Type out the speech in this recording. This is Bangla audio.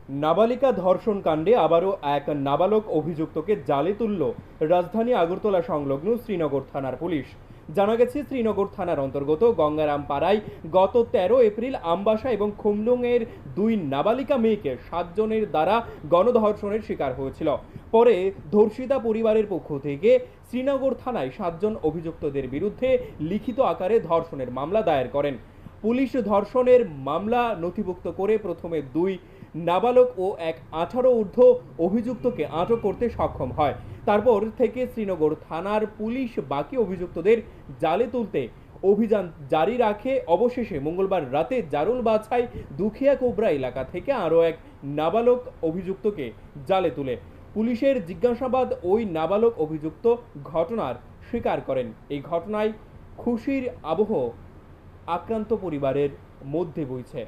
নাবালিকা ধর্ষণ কাণ্ডে আবারও এক নাবালক অভিযুক্তকে জালে তুলল রাজধানী আগরতলা সংলগ্ন শ্রীনগর থানার পুলিশ। জানা গেছে, শ্রীনগর থানার অন্তর্গত গঙ্গারাম পাড়ায় গত 13 এপ্রিল আমবাসা এবং খুমলুং এর দুই নাবালিকা মেয়েকে 7 জনের দ্বারা গণধর্ষণের শিকার হয়েছিল। পরে ধর্ষিতা পরিবারের পক্ষ থেকে শ্রীনগর থানায় 7 জন অভিযুক্তদের বিরুদ্ধে লিখিত আকারে ধর্ষণের মামলা দায়ের করেন। পুলিশ ধর্ষণের মামলা নথিভুক্ত করে প্রথমে দুই নাবালক ও এক 18 ঊর্ধ্ব অভিযুক্তকে আটক করতে সক্ষম হয়। তারপর থেকে শ্রীনগর থানার পুলিশ বাকি অভিযুক্তদের জালে তুলতে অভিযান জারি রাখে। অবশেষে মঙ্গলবার রাতে জারুল বাছাই দুখিয়া কোবরা এলাকা থেকে আরও এক নাবালক অভিযুক্তকে জালে তুলে পুলিশের জিজ্ঞাসাবাদ ওই নাবালক অভিযুক্ত ঘটনার স্বীকার করেন। এই ঘটনায় খুশির আবহ আক্রান্ত পরিবারের মধ্যে বইছে।